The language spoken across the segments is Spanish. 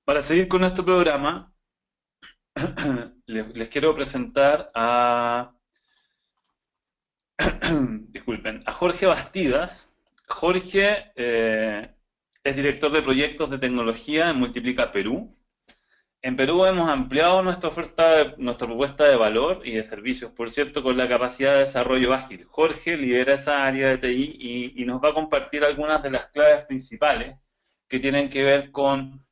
Para seguir con nuestro programa, les quiero presentar a, disculpen, a Jorge Bastidas. Jorge es director de proyectos de tecnología en Multiplica Perú. En Perú hemos ampliado nuestra oferta, nuestra propuesta de valor y de servicios, por cierto, con la capacidad de desarrollo ágil. Jorge lidera esa área de TI y nos va a compartir algunas de las claves principales que tienen que ver con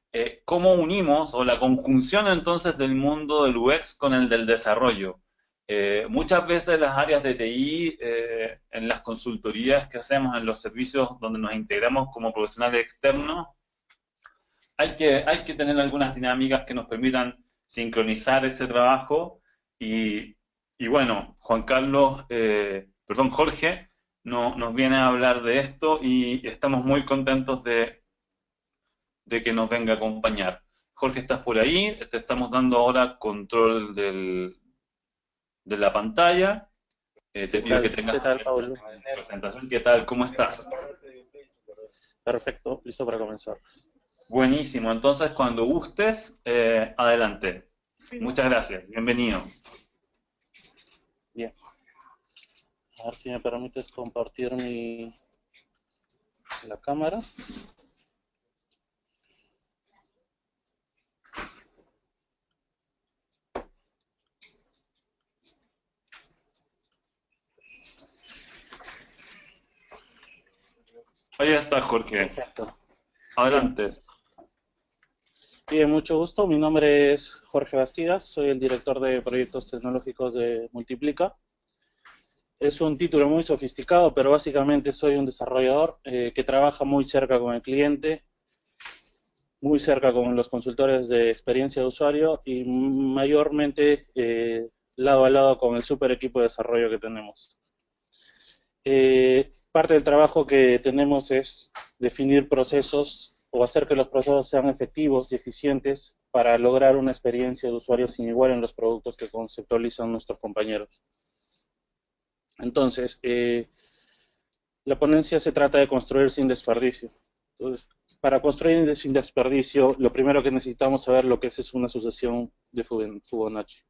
cómo unimos o la conjunción entonces del mundo del UX con el del desarrollo. Muchas veces las áreas de TI, en las consultorías que hacemos, en los servicios donde nos integramos como profesionales externos, hay que tener algunas dinámicas que nos permitan sincronizar ese trabajo y bueno, Juan Carlos, perdón, Jorge, nos viene a hablar de esto y estamos muy contentos de que nos venga a acompañar. Jorge, ¿estás por ahí? Te estamos dando ahora control de la pantalla. Te pido que tengas ¿Qué tal, Pablo? tu presentación. ¿Qué tal? ¿Cómo estás? Perfecto, listo para comenzar. Buenísimo. Entonces, cuando gustes, adelante. Muchas gracias. Bienvenido. Bien, a ver si me permites compartir la cámara. Ahí está, Jorge. Perfecto. Bien, Adelante. bien, mucho gusto. Mi nombre es Jorge Bastidas, soy el director de proyectos tecnológicos de Multiplica. Es un título muy sofisticado, pero básicamente soy un desarrollador que trabaja muy cerca con el cliente, muy cerca con los consultores de experiencia de usuario y mayormente lado a lado con el super equipo de desarrollo que tenemos. Parte del trabajo que tenemos es definir procesos o hacer que los procesos sean efectivos y eficientes para lograr una experiencia de usuario sin igual en los productos que conceptualizan nuestros compañeros. Entonces, la ponencia se trata de construir sin desperdicio. Entonces, para construir sin desperdicio, lo primero que necesitamos saber lo que es una sucesión de Fibonacci.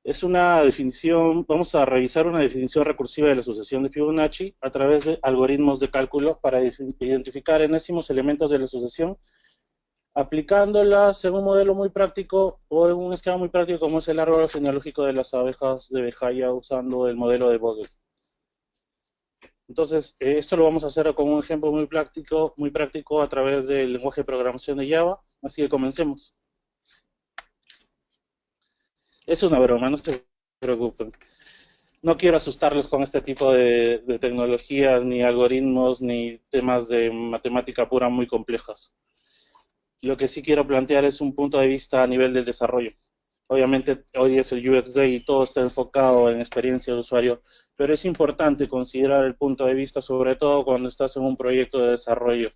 Es una definición, vamos a revisar una definición recursiva de la sucesión de Fibonacci a través de algoritmos de cálculo para identificar enésimos elementos de la sucesión, aplicándola según un modelo muy práctico o en un esquema muy práctico como es el árbol genealógico de las abejas de Behaia usando el modelo de Vogel. Entonces, esto lo vamos a hacer con un ejemplo muy práctico a través del lenguaje de programación de Java, así que comencemos. Es una broma, no se preocupen. No quiero asustarlos con este tipo de tecnologías, ni algoritmos, ni temas de matemática pura muy complejas. Lo que sí quiero plantear es un punto de vista a nivel del desarrollo. Obviamente hoy es el UX Day y todo está enfocado en experiencia de usuario, pero es importante considerar el punto de vista, sobre todo cuando estás en un proyecto de desarrollo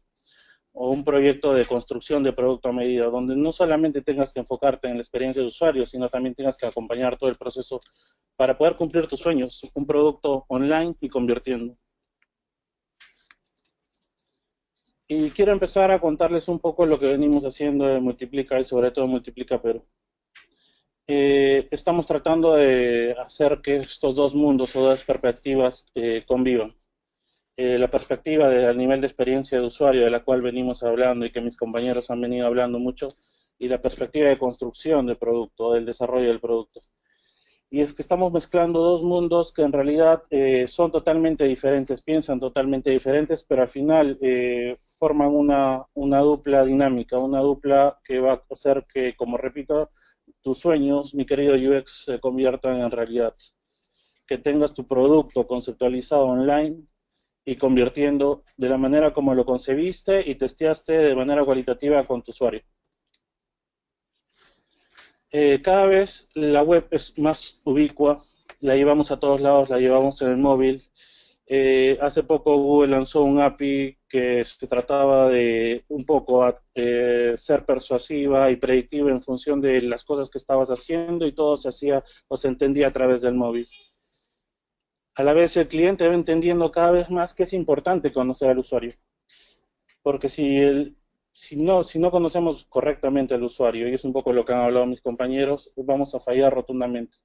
o un proyecto de construcción de producto a medida, donde no solamente tengas que enfocarte en la experiencia de usuario, sino también tengas que acompañar todo el proceso para poder cumplir tus sueños, un producto online y convirtiendo. Y quiero empezar a contarles un poco lo que venimos haciendo de Multiplica y sobre todo Multiplica Perú. Estamos tratando de hacer que estos dos mundos o dos perspectivas convivan. La perspectiva al nivel de experiencia de usuario de la cual venimos hablando y que mis compañeros han venido hablando mucho, y la perspectiva de construcción del producto, del desarrollo del producto. Y es que estamos mezclando dos mundos que en realidad son totalmente diferentes, piensan totalmente diferentes, pero al final forman una dupla dinámica, una dupla que va a hacer que, como repito, tus sueños, mi querido UX, se conviertan en realidad. Que tengas tu producto conceptualizado online y convirtiendo de la manera como lo concebiste y testeaste de manera cualitativa con tu usuario. Cada vez la web es más ubicua, la llevamos a todos lados, la llevamos en el móvil. Hace poco Google lanzó un API que se trataba de un poco ser persuasiva y predictiva en función de las cosas que estabas haciendo y todo se hacía o se entendía a través del móvil. A la vez el cliente va entendiendo cada vez más que es importante conocer al usuario, porque si no conocemos correctamente al usuario, y es un poco lo que han hablado mis compañeros, vamos a fallar rotundamente.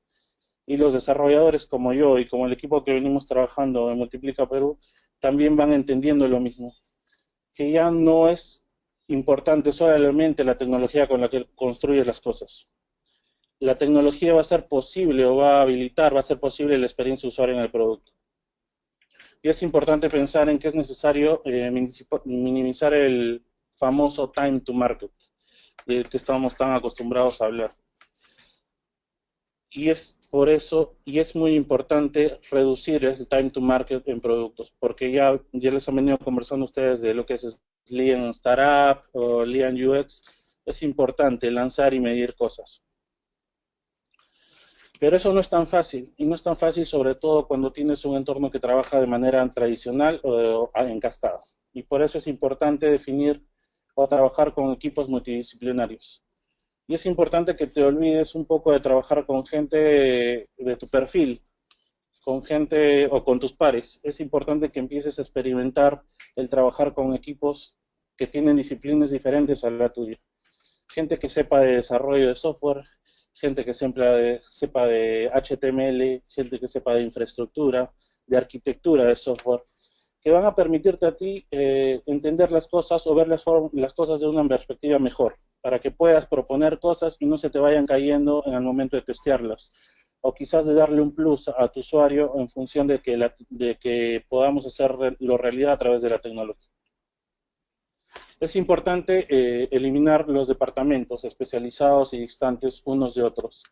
Y los desarrolladores como yo y como el equipo que venimos trabajando en Multiplica Perú, también van entendiendo lo mismo, que ya no es importante solamente la tecnología con la que construyes las cosas. La tecnología va a ser posible o va a habilitar, va a ser posible la experiencia de usuario en el producto. Y es importante pensar en que es necesario minimizar el famoso time to market, del que estamos tan acostumbrados a hablar. Y es por eso, y es muy importante reducir el time to market en productos, porque ya les han venido conversando ustedes de lo que es Lean Startup o Lean UX. Es importante lanzar y medir cosas. Pero eso no es tan fácil, y no es tan fácil sobre todo cuando tienes un entorno que trabaja de manera tradicional o encastado. Y por eso es importante definir o trabajar con equipos multidisciplinarios. Y es importante que te olvides un poco de trabajar con gente de tu perfil, con gente o con tus pares. Es importante que empieces a experimentar el trabajar con equipos que tienen disciplinas diferentes a la tuya. Gente que sepa de desarrollo de software, gente que sepa de HTML, gente que sepa de infraestructura, de arquitectura de software, que van a permitirte a ti entender las cosas o ver las cosas de una perspectiva mejor, para que puedas proponer cosas y no se te vayan cayendo en el momento de testearlas. O quizás de darle un plus a tu usuario en función de que podamos hacerlo realidad a través de la tecnología. Es importante eliminar los departamentos especializados y distantes unos de otros,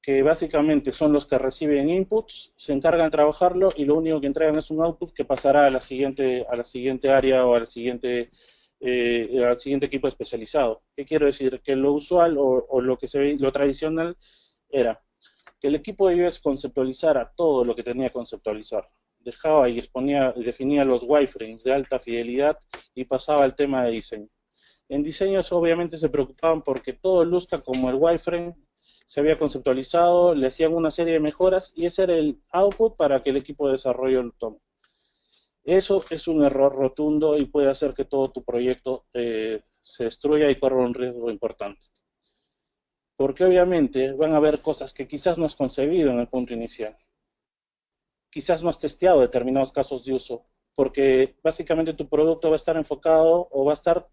que básicamente son los que reciben inputs, se encargan de trabajarlo y lo único que entregan es un output que pasará a la siguiente área o al siguiente equipo especializado. ¿Qué quiero decir? Que lo usual o lo que se ve, lo tradicional era que el equipo de UX conceptualizara todo lo que tenía que conceptualizar. Dejaba y definía los wireframes de alta fidelidad y pasaba al tema de diseño. En diseños obviamente se preocupaban porque todo luzca como el wireframe se había conceptualizado, le hacían una serie de mejoras y ese era el output para que el equipo de desarrollo lo tome. Eso es un error rotundo y puede hacer que todo tu proyecto se destruya y corra un riesgo importante. Porque obviamente van a haber cosas que quizás no has concebido en el punto inicial. Quizás no has testeado determinados casos de uso, porque básicamente tu producto va a estar enfocado o va a estar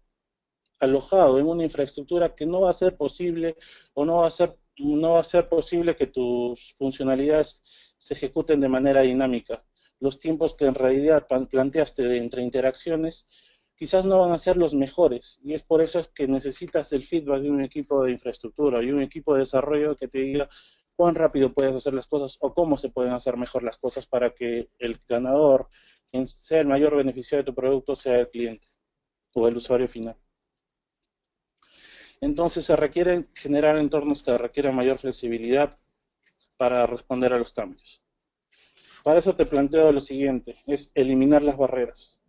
alojado en una infraestructura que no va a ser posible o no va a ser posible que tus funcionalidades se ejecuten de manera dinámica. Los tiempos que en realidad planteaste entre interacciones quizás no van a ser los mejores y es por eso que necesitas el feedback de un equipo de infraestructura y un equipo de desarrollo que te diga cuán rápido puedes hacer las cosas o cómo se pueden hacer mejor las cosas para que el ganador, quien sea el mayor beneficiario de tu producto, sea el cliente o el usuario final. Entonces se requieren generar entornos que requieran mayor flexibilidad para responder a los cambios. Para eso te planteo lo siguiente, es eliminar las barreras.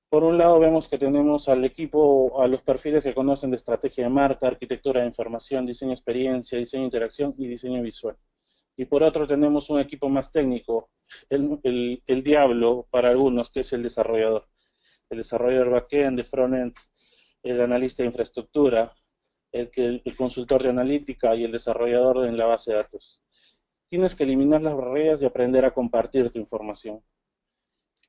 Por un lado vemos que tenemos al equipo, a los perfiles que conocen de estrategia de marca, arquitectura de información, diseño de experiencia, diseño de interacción y diseño visual. Y por otro tenemos un equipo más técnico, el diablo para algunos, que es el desarrollador backend, de frontend, el analista de infraestructura, el consultor de analítica y el desarrollador en la base de datos. Tienes que eliminar las barreras y aprender a compartir tu información.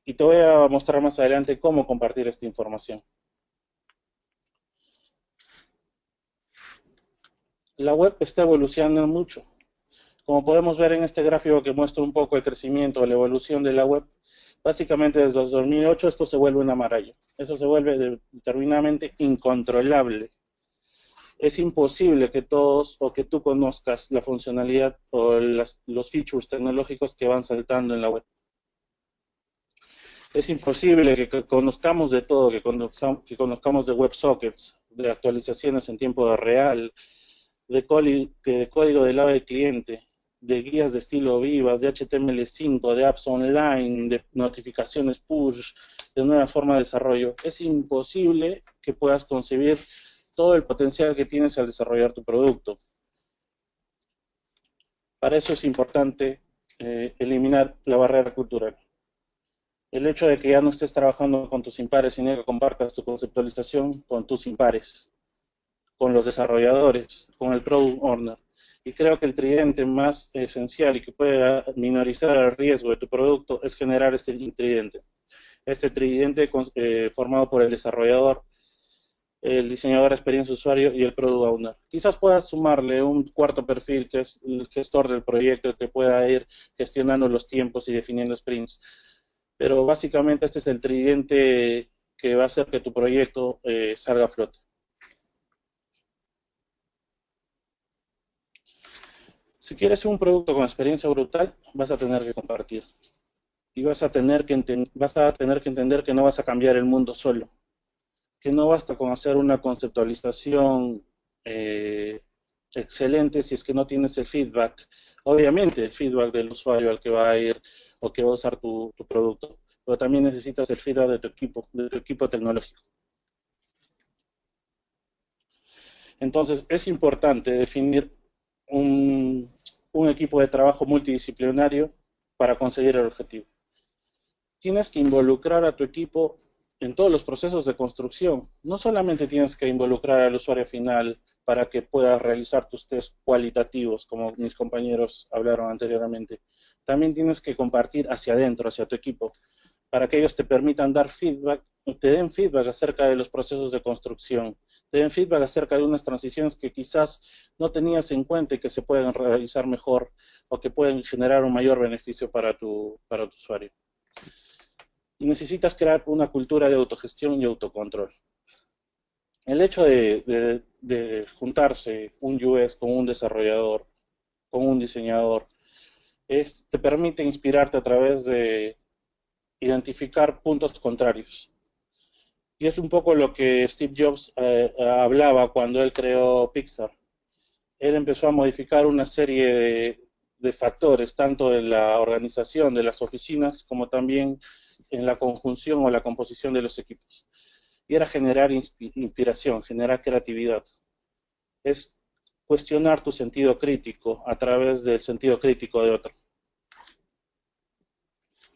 Y te voy a mostrar más adelante cómo compartir esta información. La web está evolucionando mucho. Como podemos ver en este gráfico que muestra un poco el crecimiento, la evolución de la web, básicamente desde 2008 esto se vuelve una maravilla. Eso se vuelve determinadamente incontrolable. Es imposible que todos o que tú conozcas la funcionalidad o los features tecnológicos que van saltando en la web. Es imposible que conozcamos de todo, que conozcamos de WebSockets, de actualizaciones en tiempo real, de código del lado del cliente, de guías de estilo Vivas, de HTML5, de apps online, de notificaciones push, de nuevas formas de desarrollo. Es imposible que puedas concebir todo el potencial que tienes al desarrollar tu producto. Para eso es importante eliminar la barrera cultural. El hecho de que ya no estés trabajando con tus impares, sino que compartas tu conceptualización con tus impares, con los desarrolladores, con el Product Owner. Y creo que el tridente más esencial y que puede minorizar el riesgo de tu producto es generar este tridente. Este tridente formado por el desarrollador, el diseñador de experiencia de usuario y el Product Owner. Quizás puedas sumarle un cuarto perfil que es el gestor del proyecto que pueda ir gestionando los tiempos y definiendo sprints. Pero básicamente este es el tridente que va a hacer que tu proyecto salga a flote. Si quieres un producto con experiencia brutal, vas a tener que compartir. Y vas a tener que entender que no vas a cambiar el mundo solo. Que no basta con hacer una conceptualización eh, excelente si es que no tienes el feedback. Obviamente el feedback del usuario al que va a ir o que va a usar tu producto. Pero también necesitas el feedback de tu equipo tecnológico. Entonces es importante definir un equipo de trabajo multidisciplinario para conseguir el objetivo. Tienes que involucrar a tu equipo en todos los procesos de construcción. No solamente tienes que involucrar al usuario final para que puedas realizar tus test cualitativos, como mis compañeros hablaron anteriormente. También tienes que compartir hacia adentro, hacia tu equipo, para que ellos te permitan dar feedback, te den feedback acerca de los procesos de construcción, te den feedback acerca de unas transiciones que quizás no tenías en cuenta y que se pueden realizar mejor o que pueden generar un mayor beneficio para tu usuario. Y necesitas crear una cultura de autogestión y autocontrol. El hecho de juntarse un UX con un desarrollador, con un diseñador, te permite inspirarte a través de identificar puntos contrarios. Y es un poco lo que Steve Jobs hablaba cuando él creó Pixar. Él empezó a modificar una serie de factores, tanto en la organización de las oficinas como también en la conjunción o la composición de los equipos. Y era generar inspiración, generar creatividad. Es cuestionar tu sentido crítico a través del sentido crítico de otro.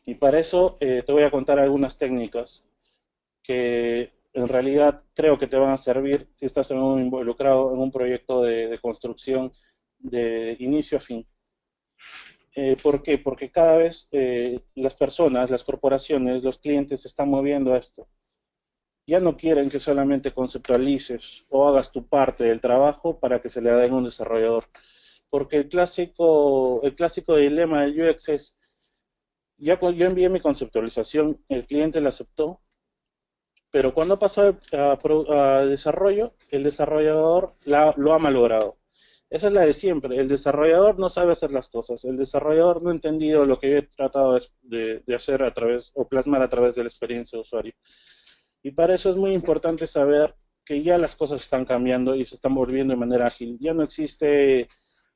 Y para eso te voy a contar algunas técnicas que en realidad creo que te van a servir si estás involucrado en un proyecto de construcción de inicio a fin. ¿Por qué? Porque cada vez las personas, las corporaciones, los clientes se están moviendo a esto. Ya no quieren que solamente conceptualices o hagas tu parte del trabajo para que se le den a un desarrollador. Porque el clásico dilema del UX es, ya yo envié mi conceptualización, el cliente la aceptó, pero cuando pasó a desarrollo, el desarrollador lo ha malogrado. Esa es la de siempre. El desarrollador no sabe hacer las cosas. El desarrollador no ha entendido lo que yo he tratado de hacer a través, o plasmar a través de la experiencia de usuario. Y para eso es muy importante saber que ya las cosas están cambiando y se están volviendo de manera ágil. Ya no existe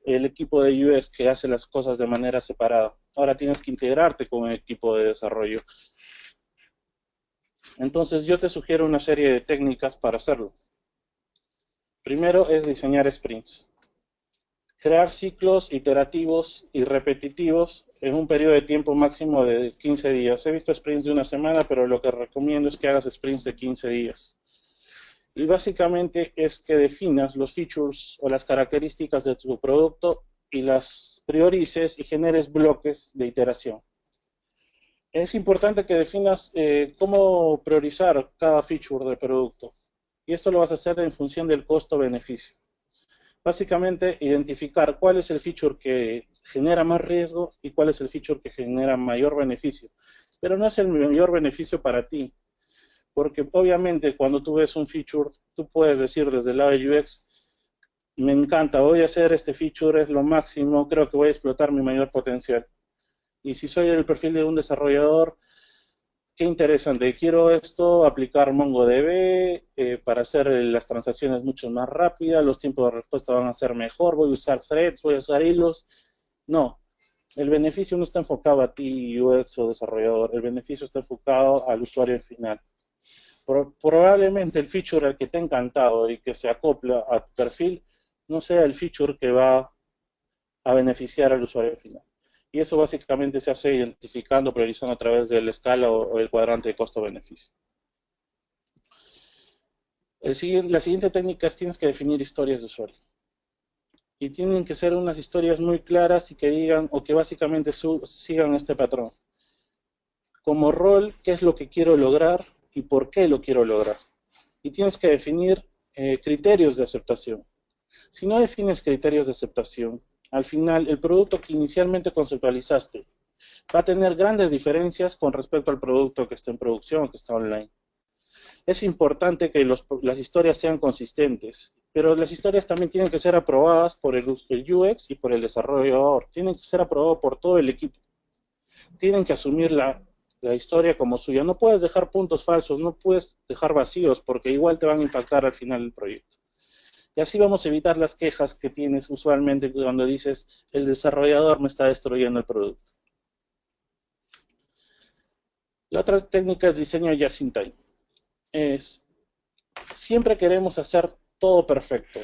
el equipo de UX que hace las cosas de manera separada. Ahora tienes que integrarte con el equipo de desarrollo. Entonces yo te sugiero una serie de técnicas para hacerlo. Primero es diseñar sprints. Crear ciclos iterativos y repetitivos en un periodo de tiempo máximo de 15 días. He visto sprints de una semana, pero lo que recomiendo es que hagas sprints de 15 días. Y básicamente es que definas los features o las características de tu producto y las priorices y generes bloques de iteración. Es importante que definas cómo priorizar cada feature del producto. Y esto lo vas a hacer en función del costo-beneficio. Básicamente, identificar cuál es el feature que genera más riesgo y cuál es el feature que genera mayor beneficio. Pero no es el mayor beneficio para ti. Porque obviamente cuando tú ves un feature, tú puedes decir desde el lado de UX, me encanta, voy a hacer este feature, es lo máximo, creo que voy a explotar mi mayor potencial. Y si soy el perfil de un desarrollador, qué interesante, quiero esto, aplicar MongoDB para hacer las transacciones mucho más rápidas, los tiempos de respuesta van a ser mejor, voy a usar threads, voy a usar hilos. No, el beneficio no está enfocado a ti, UX o desarrollador, el beneficio está enfocado al usuario final. Probablemente el feature al que te ha encantado y que se acopla a tu perfil no sea el feature que va a beneficiar al usuario final. Y eso básicamente se hace identificando, priorizando a través de la escala o el cuadrante de costo-beneficio. La siguiente técnica es tienes que definir historias de usuario. Y tienen que ser unas historias muy claras y que digan, o que básicamente sigan este patrón. Como rol, ¿qué es lo que quiero lograr y por qué lo quiero lograr? Y tienes que definir criterios de aceptación. Si no defines criterios de aceptación, al final el producto que inicialmente conceptualizaste va a tener grandes diferencias con respecto al producto que está en producción, que está online. Es importante que las historias sean consistentes, pero las historias también tienen que ser aprobadas por el UX y por el desarrollador. Tienen que ser aprobadas por todo el equipo. Tienen que asumir la historia como suya. No puedes dejar puntos falsos, no puedes dejar vacíos, porque igual te van a impactar al final del proyecto. Y así vamos a evitar las quejas que tienes usualmente cuando dices, el desarrollador me está destruyendo el producto. La otra técnica es diseño just in time. Siempre queremos hacer todo perfecto.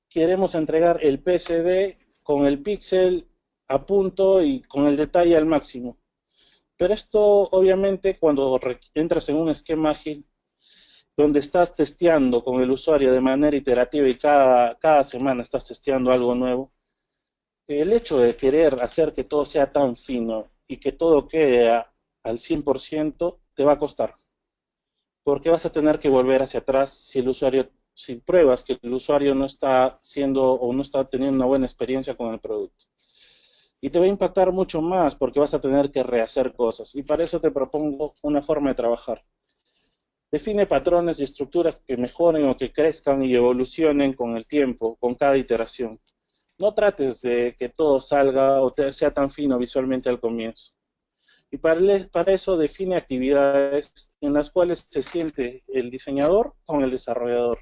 Queremos entregar el PSD con el píxel a punto y con el detalle al máximo. Pero esto, obviamente, cuando entras en un esquema ágil, donde estás testeando con el usuario de manera iterativa y cada semana estás testeando algo nuevo, el hecho de querer hacer que todo sea tan fino y que todo quede al 100% te va a costar. Porque vas a tener que volver hacia atrás si pruebas que el usuario no está haciendo o no está teniendo una buena experiencia con el producto. Y te va a impactar mucho más porque vas a tener que rehacer cosas. Y para eso te propongo una forma de trabajar. Define patrones y estructuras que mejoren o que crezcan y evolucionen con el tiempo, con cada iteración. No trates de que todo salga o sea tan fino visualmente al comienzo. Y para eso define actividades en las cuales se siente el diseñador con el desarrollador.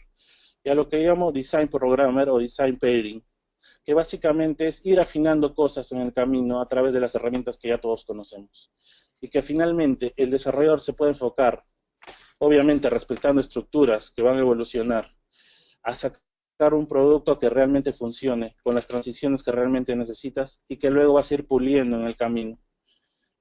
Y a lo que llamo design programmer o design pairing, que básicamente es ir afinando cosas en el camino a través de las herramientas que ya todos conocemos. Y que finalmente el desarrollador se puede enfocar, obviamente respetando estructuras que van a evolucionar, a sacar un producto que realmente funcione, con las transiciones que realmente necesitas y que luego vas a ir puliendo en el camino.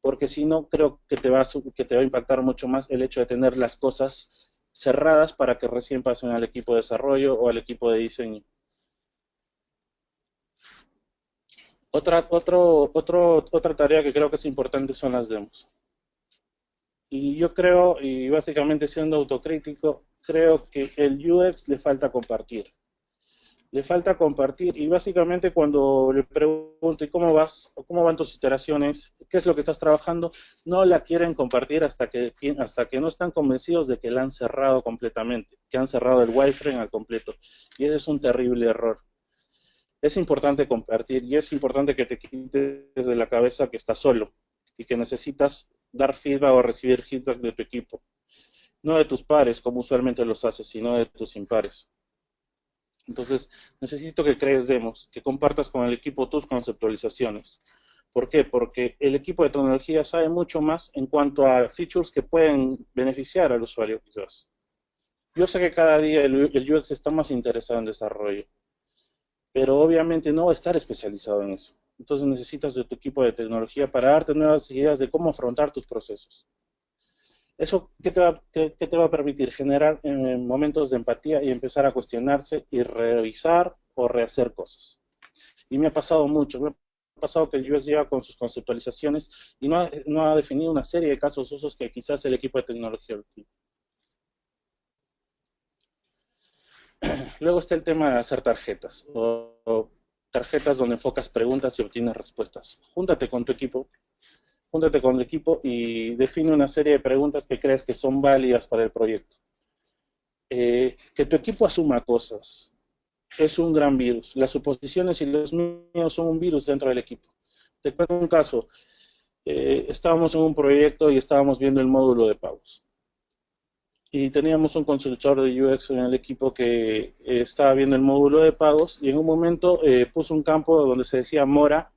Porque si no, creo que te va a impactar mucho más el hecho de tener las cosas cerradas para que recién pasen al equipo de desarrollo o al equipo de diseño. Otra tarea que creo que es importante son las demos. Y yo creo, y básicamente siendo autocrítico, creo que el UX le falta compartir. Le falta compartir y básicamente cuando le pregunto ¿y cómo vas? ¿O cómo van tus iteraciones? ¿Qué es lo que estás trabajando? No la quieren compartir hasta que no están convencidos de que la han cerrado completamente, que han cerrado el wireframe al completo. Y ese es un terrible error. Es importante compartir y es importante que te quites de la cabeza que estás solo y que necesitas dar feedback o recibir feedback de tu equipo. No de tus pares, como usualmente los haces, sino de tus impares. Entonces, necesito que crees demos, que compartas con el equipo tus conceptualizaciones. ¿Por qué? Porque el equipo de tecnología sabe mucho más en cuanto a features que pueden beneficiar al usuario, quizás. Yo sé que cada día el UX está más interesado en desarrollo, pero obviamente no va a estar especializado en eso. Entonces necesitas de tu equipo de tecnología para darte nuevas ideas de cómo afrontar tus procesos. ¿Eso qué te va a permitir? Generar momentos de empatía y empezar a cuestionarse y revisar o rehacer cosas. Y me ha pasado mucho, me ha pasado que el UX llega con sus conceptualizaciones y no ha definido una serie de casos usos que quizás el equipo de tecnología lo tiene. Luego está el tema de hacer tarjetas, o tarjetas donde enfocas preguntas y obtienes respuestas. Júntate con el equipo y define una serie de preguntas que crees que son válidas para el proyecto. Que tu equipo asuma cosas es un gran virus. Las suposiciones y los miedos son un virus dentro del equipo. Te cuento un caso. Estábamos en un proyecto y estábamos viendo el módulo de pagos. Y teníamos un consultor de UX en el equipo que estaba viendo el módulo de pagos y en un momento puso un campo donde se decía mora,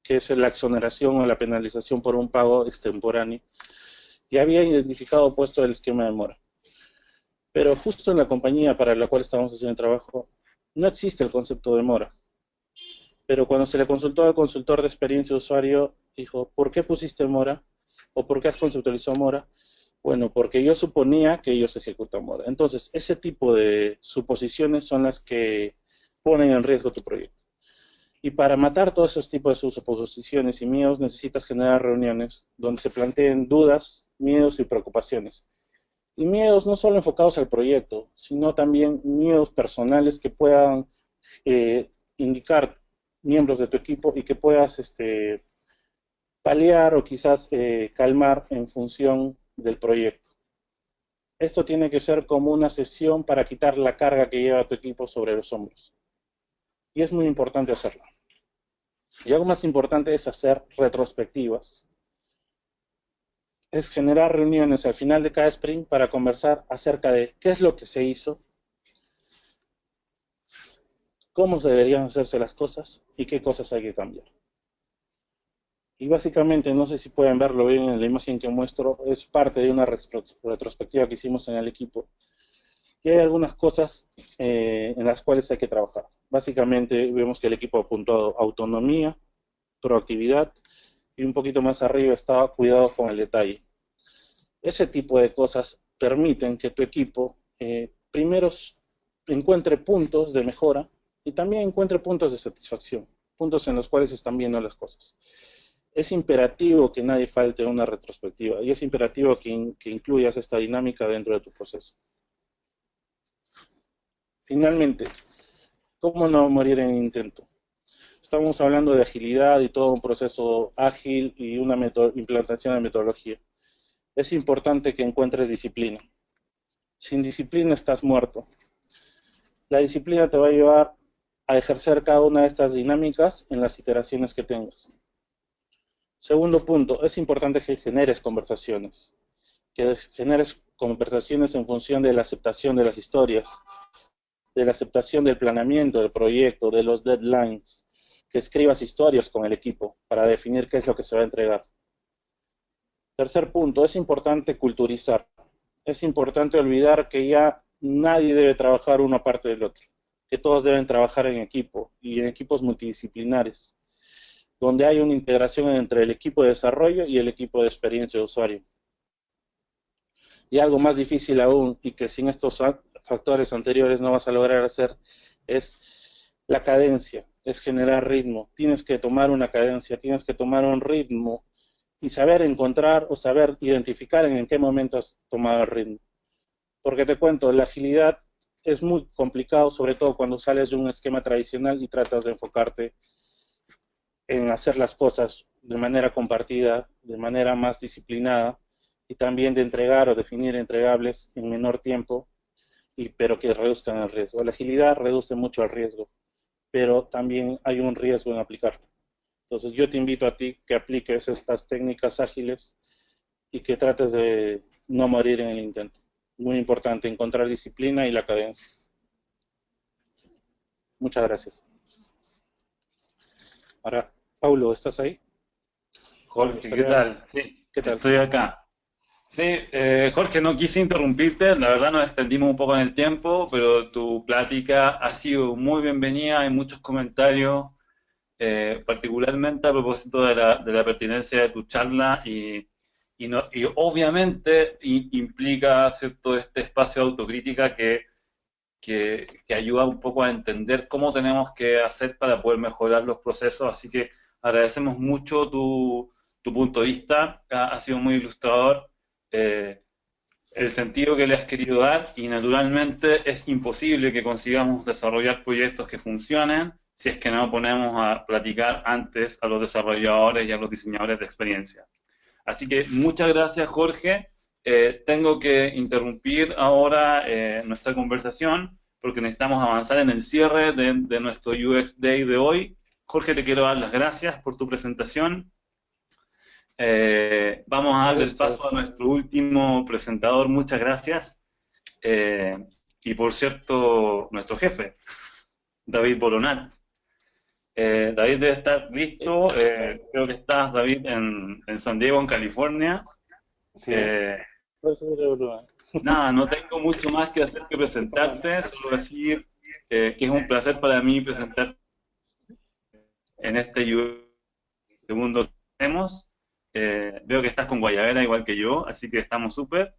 que es la exoneración o la penalización por un pago extemporáneo, y había identificado puesto el esquema de mora. Pero justo en la compañía para la cual estábamos haciendo el trabajo, no existe el concepto de mora. Pero cuando se le consultó al consultor de experiencia de usuario, dijo, ¿por qué pusiste Mora? ¿O por qué has conceptualizado Mora? Bueno, porque yo suponía que ellos ejecutan Mora. Entonces, ese tipo de suposiciones son las que ponen en riesgo tu proyecto. Y para matar todos esos tipos de suposiciones y miedos, necesitas generar reuniones donde se planteen dudas, miedos y preocupaciones. Y miedos no solo enfocados al proyecto, sino también miedos personales que puedan indicar miembros de tu equipo y que puedas paliar o quizás calmar en función del proyecto. Esto tiene que ser como una sesión para quitar la carga que lleva tu equipo sobre los hombros. Y es muy importante hacerlo. Y algo más importante es hacer retrospectivas. Es generar reuniones al final de cada sprint para conversar acerca de qué es lo que se hizo, cómo deberían hacerse las cosas y qué cosas hay que cambiar. Y básicamente, no sé si pueden verlo bien en la imagen que muestro, es parte de una retrospectiva que hicimos en el equipo. Y hay algunas cosas en las cuales hay que trabajar. Básicamente vemos que el equipo apuntó autonomía, proactividad y un poquito más arriba estaba cuidado con el detalle. Ese tipo de cosas permiten que tu equipo primero encuentre puntos de mejora y también encuentre puntos de satisfacción, puntos en los cuales están viendo las cosas. Es imperativo que nadie falte una retrospectiva y es imperativo que incluyas esta dinámica dentro de tu proceso. Finalmente, ¿cómo no morir en el intento? Estamos hablando de agilidad y todo un proceso ágil y una implantación de metodología. Es importante que encuentres disciplina. Sin disciplina estás muerto. La disciplina te va a llevar a ejercer cada una de estas dinámicas en las iteraciones que tengas. Segundo punto, es importante que generes conversaciones. Que generes conversaciones en función de la aceptación de las historias, de la aceptación del planeamiento del proyecto, de los deadlines, que escribas historias con el equipo para definir qué es lo que se va a entregar. Tercer punto, es importante culturizar. Es importante olvidar que ya nadie debe trabajar una parte del otro, que todos deben trabajar en equipo y en equipos multidisciplinares, donde hay una integración entre el equipo de desarrollo y el equipo de experiencia de usuario. Y algo más difícil aún, y que sin estos factores anteriores no vas a lograr hacer, es la cadencia, es generar ritmo. Tienes que tomar una cadencia, tienes que tomar un ritmo y saber encontrar o saber identificar en qué momento has tomado el ritmo. Porque te cuento, la agilidad es muy complicado, sobre todo cuando sales de un esquema tradicional y tratas de enfocarte en hacer las cosas de manera compartida, de manera más disciplinada, y también de entregar o definir entregables en menor tiempo, pero que reduzcan el riesgo. La agilidad reduce mucho el riesgo, pero también hay un riesgo en aplicarlo. Entonces yo te invito a ti que apliques estas técnicas ágiles y que trates de no morir en el intento. Muy importante, encontrar disciplina y la cadencia. Muchas gracias. Ahora, Paulo, ¿estás ahí? Jorge, ¿qué tal? Sí, ¿Qué tal? estoy acá. Sí, Jorge, no quise interrumpirte, la verdad nos extendimos un poco en el tiempo, pero tu plática ha sido muy bienvenida, hay muchos comentarios, particularmente a propósito de la pertinencia de tu charla y obviamente implica, ¿cierto?, este espacio de autocrítica que ayuda un poco a entender cómo tenemos que hacer para poder mejorar los procesos, así que agradecemos mucho tu punto de vista, ha sido muy ilustrador. eh, el sentido que le has querido dar y naturalmente es imposible que consigamos desarrollar proyectos que funcionen si es que no ponemos a platicar antes a los desarrolladores y a los diseñadores de experiencia. Así que muchas gracias, Jorge. Tengo que interrumpir ahora nuestra conversación porque necesitamos avanzar en el cierre de nuestro UX Day de hoy. Jorge, te quiero dar las gracias por tu presentación. Vamos a darle el paso a nuestro último presentador. Muchas gracias. Y por cierto, nuestro jefe, David Boronat. David debe estar listo. Creo que estás, David, en San Diego, en California. Nada, no tengo mucho más que hacer que presentarte, solo decir que es un placer para mí presentarte en este segundo que tenemos. Veo que estás con Guayabera igual que yo, así que estamos súper.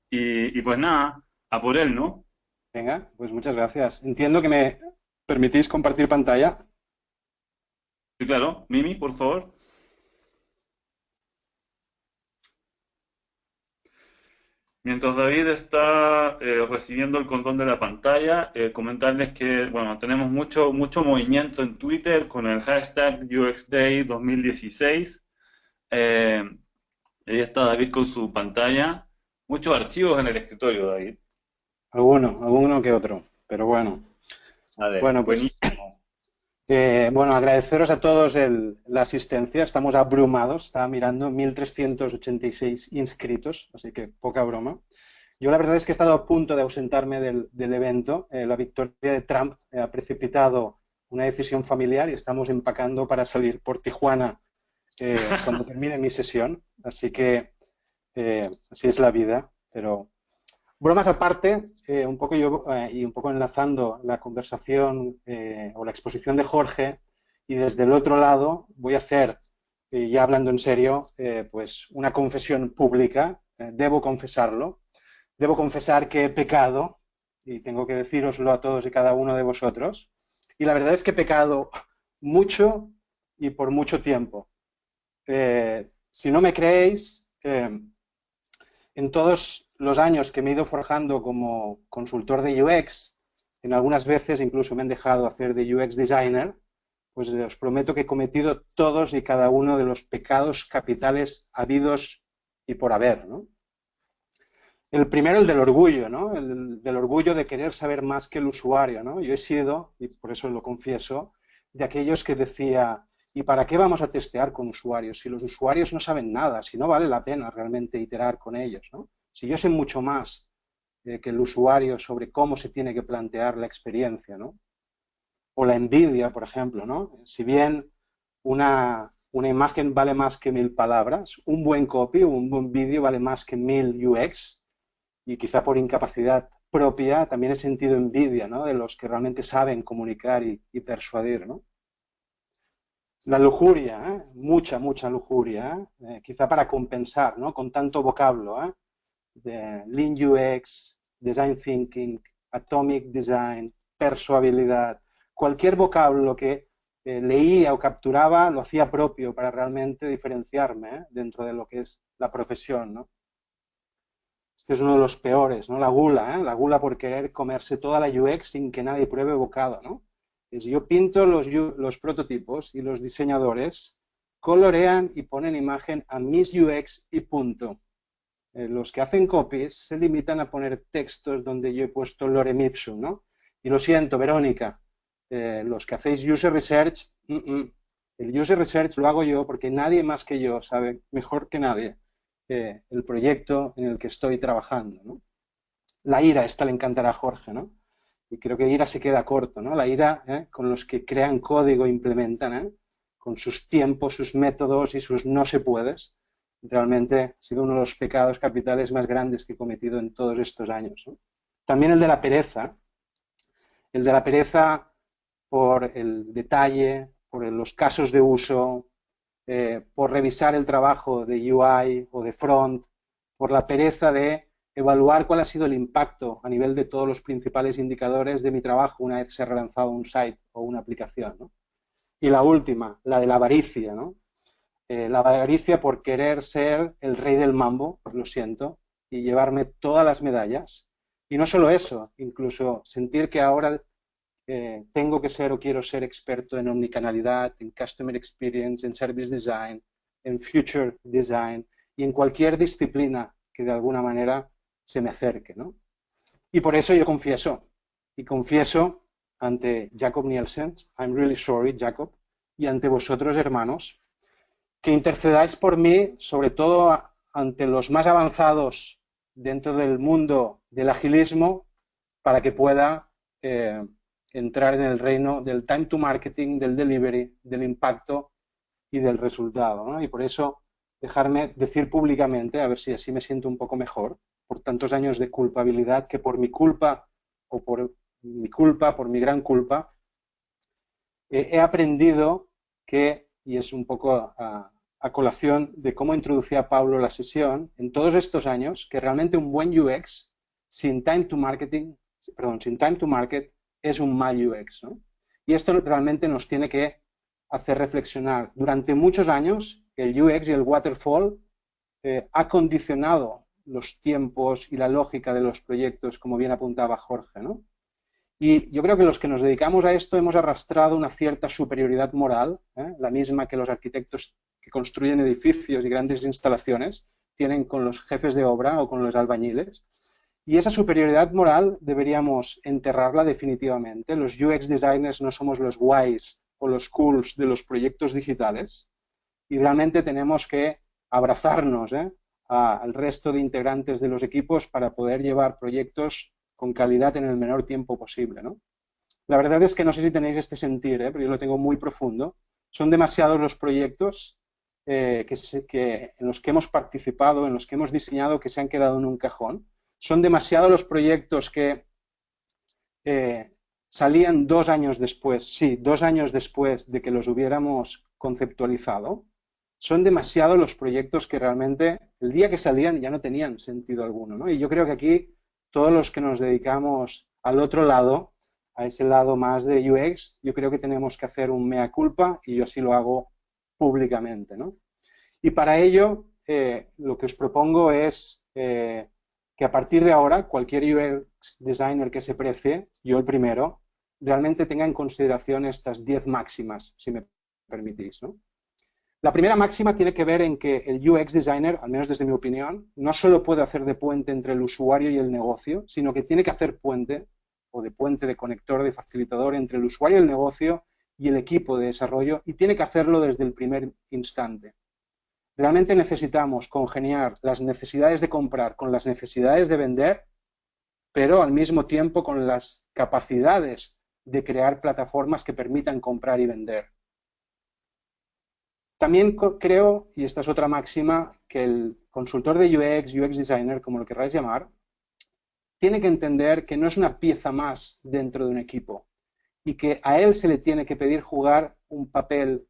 Y pues nada, a por él, ¿no? Venga, pues muchas gracias. Entiendo que me permitís compartir pantalla. Sí, claro, Mimi, por favor. Mientras David está recibiendo el control de la pantalla, comentarles que, bueno, tenemos mucho movimiento en Twitter con el hashtag UXDay 2016. Ahí está David con su pantalla. Muchos archivos en el escritorio, David. Alguno que otro, pero bueno. A ver, Bueno, pues buenísimo. bueno, agradeceros a todos la asistencia. Estamos abrumados, estaba mirando, 1.386 inscritos, así que poca broma. Yo la verdad es que he estado a punto de ausentarme del evento. La victoria de Trump ha precipitado una decisión familiar y estamos empacando para salir por Tijuana cuando termine mi sesión. Así que así es la vida, pero... Bromas aparte, un poco yo y un poco enlazando la conversación o la exposición de Jorge, y desde el otro lado voy a hacer, ya hablando en serio, pues una confesión pública. Debo confesarlo. Debo confesar que he pecado y tengo que decíroslo a todos y cada uno de vosotros. Y la verdad es que he pecado mucho y por mucho tiempo. Si no me creéis, en todos los años que me he ido forjando como consultor de UX, en algunas veces incluso me han dejado hacer de UX designer, pues os prometo que he cometido todos y cada uno de los pecados capitales habidos y por haber, ¿no? El primero, el del orgullo, ¿no? El del orgullo de querer saber más que el usuario, ¿no? Yo he sido, y por eso lo confieso, de aquellos que decía, ¿y para qué vamos a testear con usuarios? Si los usuarios no saben nada, si no vale la pena realmente iterar con ellos, ¿no? Si yo sé mucho más que el usuario sobre cómo se tiene que plantear la experiencia, ¿no? O la envidia, por ejemplo, ¿no? Si bien una imagen vale más que 1000 palabras, un buen copy o un buen vídeo vale más que 1000 UX, y quizá por incapacidad propia también he sentido envidia, ¿no? De los que realmente saben comunicar y persuadir, ¿no? La lujuria, mucha lujuria, quizá para compensar, ¿no? Con tanto vocablo, de Lean UX, Design Thinking, Atomic Design, persuabilidad, cualquier vocablo que leía o capturaba lo hacía propio para realmente diferenciarme dentro de lo que es la profesión, ¿no? Este es uno de los peores, ¿no? La gula por querer comerse toda la UX sin que nadie pruebe bocado, ¿no? Es, yo pinto los prototipos y los diseñadores colorean y ponen imagen a mis UX y punto. Los que hacen copies se limitan a poner textos donde yo he puesto lorem ipsum, ¿no? Y lo siento, Verónica, los que hacéis user research, el user research lo hago yo porque nadie más que yo sabe mejor que nadie el proyecto en el que estoy trabajando, ¿no? La ira, esta le encantará a Jorge, ¿no? Y creo que ira se queda corto, ¿no? La ira con los que crean código e implementan, con sus tiempos, sus métodos y sus no se puedes, realmente ha sido uno de los pecados capitales más grandes que he cometido en todos estos años, ¿no? También el de la pereza por el detalle, por los casos de uso, por revisar el trabajo de UI o de front, por la pereza de evaluar cuál ha sido el impacto a nivel de todos los principales indicadores de mi trabajo una vez se ha relanzado un site o una aplicación, ¿no? Y la última, la de la avaricia, ¿no? La avaricia por querer ser el rey del mambo, lo siento, y llevarme todas las medallas. Y no solo eso, incluso sentir que ahora tengo que ser o quiero ser experto en omnicanalidad, en Customer Experience, en Service Design, en Future Design y en cualquier disciplina que de alguna manera se me acerque, ¿no? Y por eso yo confieso ante Jacob Nielsen, I'm really sorry, Jacob, y ante vosotros, hermanos, que intercedáis por mí, sobre todo ante los más avanzados dentro del mundo del agilismo, para que pueda entrar en el reino del time to marketing, del delivery, del impacto y del resultado, ¿no? Y por eso dejarme decir públicamente, a ver si así me siento un poco mejor, por tantos años de culpabilidad, que por mi culpa o por mi culpa, por mi gran culpa, he aprendido que, y es un poco a colación de cómo introducía Pablo la sesión, en todos estos años, que realmente un buen UX sin time to market es un mal UX, ¿no? Y esto realmente nos tiene que hacer reflexionar. Durante muchos años, el UX y el waterfall ha condicionado los tiempos y la lógica de los proyectos, como bien apuntaba Jorge, ¿no? Y yo creo que los que nos dedicamos a esto hemos arrastrado una cierta superioridad moral, la misma que los arquitectos que construyen edificios y grandes instalaciones tienen con los jefes de obra o con los albañiles. Y esa superioridad moral deberíamos enterrarla definitivamente. Los UX designers no somos los guays o los cools de los proyectos digitales y realmente tenemos que abrazarnos al resto de integrantes de los equipos para poder llevar proyectos con calidad en el menor tiempo posible, ¿no? La verdad es que no sé si tenéis este sentir, pero yo lo tengo muy profundo. Son demasiados los proyectos en los que hemos participado, en los que hemos diseñado, que se han quedado en un cajón. Son demasiados los proyectos que salían 2 años después, sí, 2 años después de que los hubiéramos conceptualizado. Son demasiados los proyectos que realmente el día que salían ya no tenían sentido alguno, ¿no? Y yo creo que aquí todos los que nos dedicamos al otro lado, a ese lado más de UX, yo creo que tenemos que hacer un mea culpa y yo así lo hago públicamente, ¿no? Y para ello, lo que os propongo es que a partir de ahora, cualquier UX designer que se precie, yo el primero, realmente tenga en consideración estas 10 máximas, si me permitís, ¿no? La primera máxima tiene que ver en que el UX designer, al menos desde mi opinión, no solo puede hacer de puente entre el usuario y el negocio, sino que tiene que hacer puente, o de puente, de conector, de facilitador entre el usuario y el negocio y el equipo de desarrollo, y tiene que hacerlo desde el primer instante. Realmente necesitamos congeniar las necesidades de comprar con las necesidades de vender, pero al mismo tiempo con las capacidades de crear plataformas que permitan comprar y vender. También creo, y esta es otra máxima, que el consultor de UX, UX designer, como lo queráis llamar, tiene que entender que no es una pieza más dentro de un equipo y que a él se le tiene que pedir jugar un papel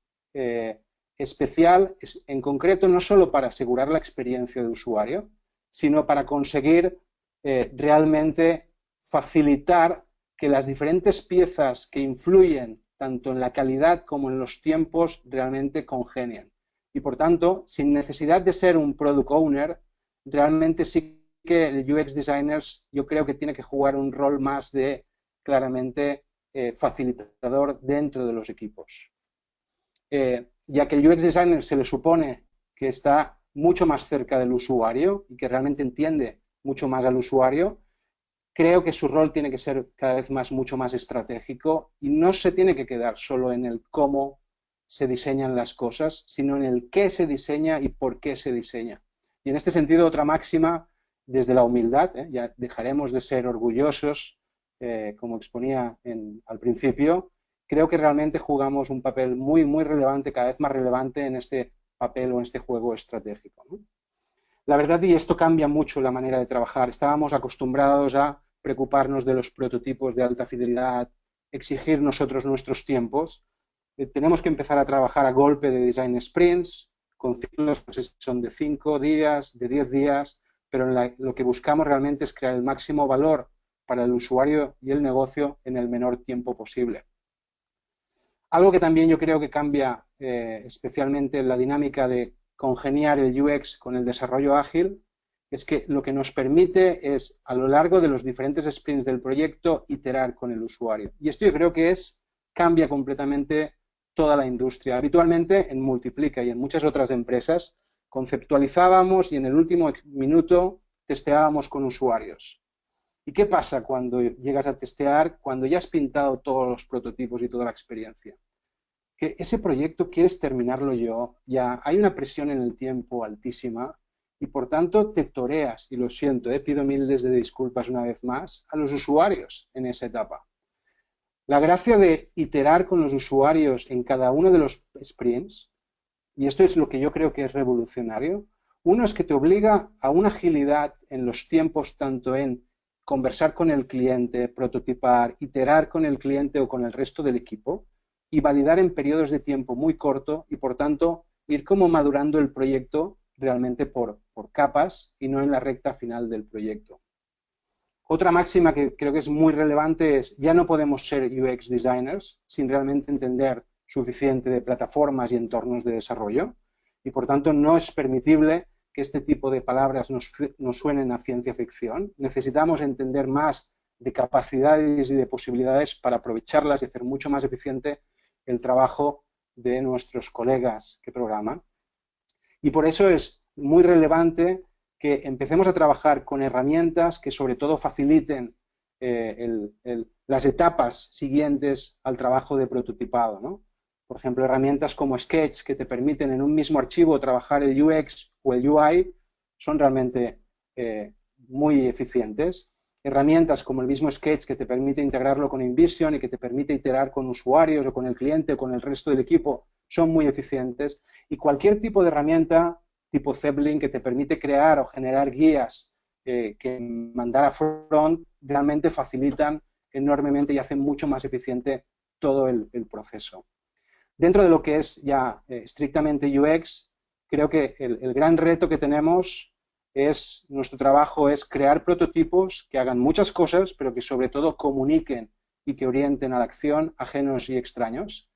especial, en concreto, no solo para asegurar la experiencia de usuario, sino para conseguir realmente facilitar que las diferentes piezas que influyen tanto en la calidad como en los tiempos realmente congenien. Y por tanto, sin necesidad de ser un product owner, realmente sí que el UX designer yo creo que tiene que jugar un rol más de, claramente, facilitador dentro de los equipos. Ya que el UX designer se le supone que está mucho más cerca del usuario y que realmente entiende mucho más al usuario, creo que su rol tiene que ser cada vez mucho más estratégico y no se tiene que quedar solo en el cómo se diseñan las cosas, sino en el qué se diseña y por qué se diseña. Y en este sentido, otra máxima, desde la humildad, ya dejaremos de ser orgullosos, como exponía al principio, creo que realmente jugamos un papel muy, muy relevante, cada vez más relevante en este papel o en este juego estratégico, ¿no? La verdad, y esto cambia mucho la manera de trabajar. Estábamos acostumbrados a preocuparnos de los prototipos de alta fidelidad, exigir nosotros nuestros tiempos. Tenemos que empezar a trabajar a golpe de design sprints, con ciclos que son de 5 días, de 10 días, pero lo que buscamos realmente es crear el máximo valor para el usuario y el negocio en el menor tiempo posible. Algo que también yo creo que cambia especialmente la dinámica de congeniar el UX con el desarrollo ágil es que lo que nos permite es, a lo largo de los diferentes sprints del proyecto, iterar con el usuario. Y esto yo creo que cambia completamente toda la industria. Habitualmente en Multiplica y en muchas otras empresas conceptualizábamos y en el último minuto testeábamos con usuarios. ¿Y qué pasa cuando llegas a testear, cuando ya has pintado todos los prototipos y toda la experiencia? Que ese proyecto quieres terminarlo ya hay una presión en el tiempo altísima y por tanto te toreas, y lo siento, pido miles de disculpas una vez más, a los usuarios en esa etapa. La gracia de iterar con los usuarios en cada uno de los sprints, y esto es lo que yo creo que es revolucionario, uno es que te obliga a una agilidad en los tiempos, tanto en conversar con el cliente, prototipar, iterar con el cliente o con el resto del equipo, y validar en periodos de tiempo muy corto y, por tanto, ir como madurando el proyecto realmente por capas y no en la recta final del proyecto. Otra máxima que creo que es muy relevante es: ya no podemos ser UX designers sin realmente entender suficiente de plataformas y entornos de desarrollo, y por tanto no es permitible que este tipo de palabras nos suenen a ciencia ficción. Necesitamos entender más de capacidades y de posibilidades para aprovecharlas y hacer mucho más eficiente el trabajo de nuestros colegas que programan. Y por eso es muy relevante que empecemos a trabajar con herramientas que sobre todo faciliten las etapas siguientes al trabajo de prototipado, ¿no? Por ejemplo, herramientas como Sketch, que te permiten en un mismo archivo trabajar el UX o el UI, son realmente muy eficientes. Herramientas como el mismo Sketch, que te permite integrarlo con InVision y que te permite iterar con usuarios o con el cliente o con el resto del equipo, son muy eficientes. Y cualquier tipo de herramienta tipo Zeppelin que te permite crear o generar guías que mandar a front, realmente facilitan enormemente y hacen mucho más eficiente todo el proceso. Dentro de lo que es ya estrictamente UX, creo que el gran reto que tenemos nuestro trabajo es crear prototipos que hagan muchas cosas, pero que sobre todo comuniquen y que orienten a la acción ajenos y extraños.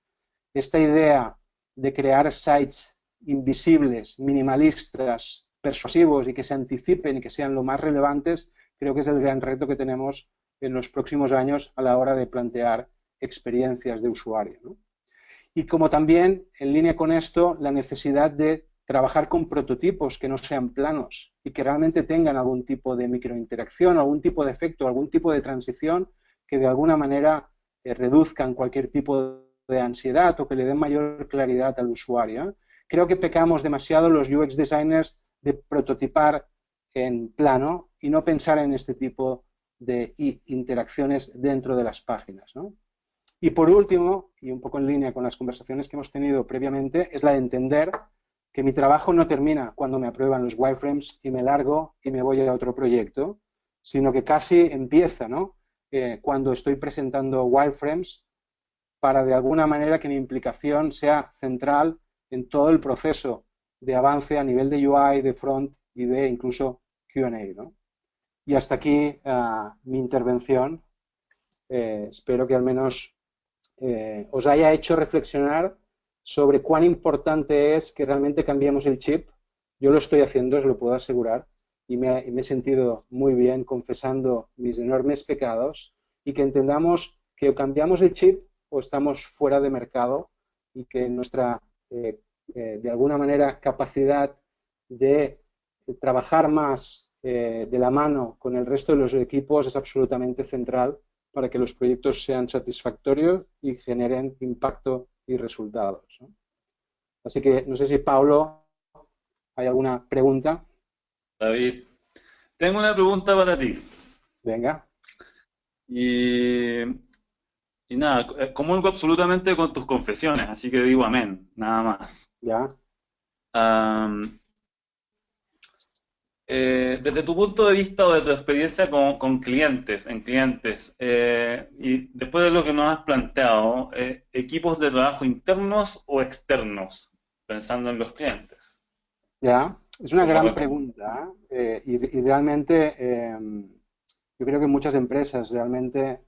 Esta idea de crear sites invisibles, minimalistas, persuasivos y que se anticipen y que sean lo más relevantes, creo que es el gran reto que tenemos en los próximos años a la hora de plantear experiencias de usuario, ¿no? Y como también, en línea con esto, la necesidad de trabajar con prototipos que no sean planos y que realmente tengan algún tipo de microinteracción, algún tipo de efecto, algún tipo de transición que de alguna manera reduzcan cualquier tipo de ansiedad o que le den mayor claridad al usuario. Creo que pecamos demasiado los UX designers de prototipar en plano y no pensar en este tipo de interacciones dentro de las páginas, ¿no? Y por último, y un poco en línea con las conversaciones que hemos tenido previamente, es la de entender que mi trabajo no termina cuando me aprueban los wireframes y me largo y me voy a otro proyecto, sino que casi empieza, ¿no? Cuando estoy presentando wireframes para de alguna manera que mi implicación sea central en todo el proceso de avance a nivel de UI, de front y de incluso Q&A, ¿no? Y hasta aquí mi intervención. Espero que al menos os haya hecho reflexionar sobre cuán importante es que realmente cambiemos el chip. Yo lo estoy haciendo, os lo puedo asegurar, y me he sentido muy bien confesando mis enormes pecados, y que entendamos que o cambiamos el chip o estamos fuera de mercado, y que nuestra, de alguna manera, capacidad de trabajar más de la mano con el resto de los equipos es absolutamente central para que los proyectos sean satisfactorios y generen impacto y resultados, ¿no? Así que no sé si, Paulo, ¿hay alguna pregunta? David, tengo una pregunta para ti. Venga. Y, y nada, comulgo absolutamente con tus confesiones, así que digo amén, nada más. Ya. Am, desde tu punto de vista o de tu experiencia con clientes, y después de lo que nos has planteado, ¿equipos de trabajo internos o externos, pensando en los clientes? Ya. Es una ¿Cómo gran lo pregunta, y realmente yo creo que muchas empresas realmente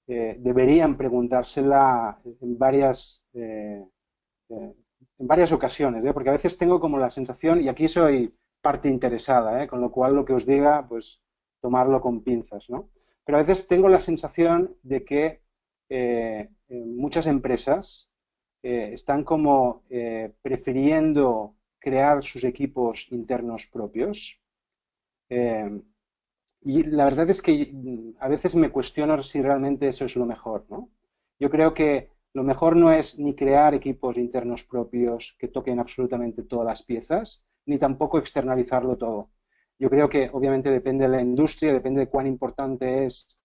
deberían preguntársela en varias ocasiones, porque a veces tengo como la sensación, y aquí soy parte interesada, con lo cual lo que os diga, pues tomarlo con pinzas, ¿no? Pero a veces tengo la sensación de que muchas empresas están como prefiriendo crear sus equipos internos propios. Y la verdad es que a veces me cuestiono si realmente eso es lo mejor, ¿no? Yo creo que lo mejor no es ni crear equipos internos propios que toquen absolutamente todas las piezas, ni tampoco externalizarlo todo. Yo creo que obviamente depende de la industria, depende de cuán importante es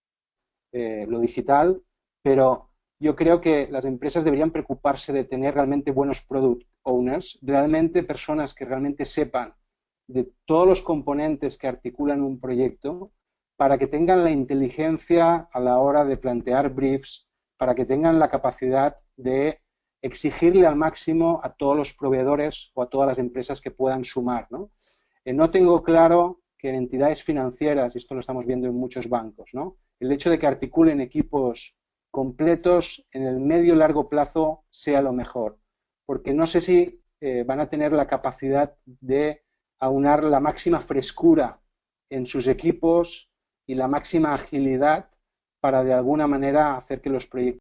lo digital, pero yo creo que las empresas deberían preocuparse de tener realmente buenos product owners, realmente personas que realmente sepan de todos los componentes que articulan un proyecto, para que tengan la inteligencia a la hora de plantear briefs, para que tengan la capacidad de exigirle al máximo a todos los proveedores o a todas las empresas que puedan sumar, ¿no? No tengo claro que en entidades financieras, y esto lo estamos viendo en muchos bancos, ¿no? El hecho de que articulen equipos completos en el medio y largo plazo sea lo mejor, porque no sé si van a tener la capacidad de aunar la máxima frescura en sus equipos y la máxima agilidad para de alguna manera hacer que los proyectos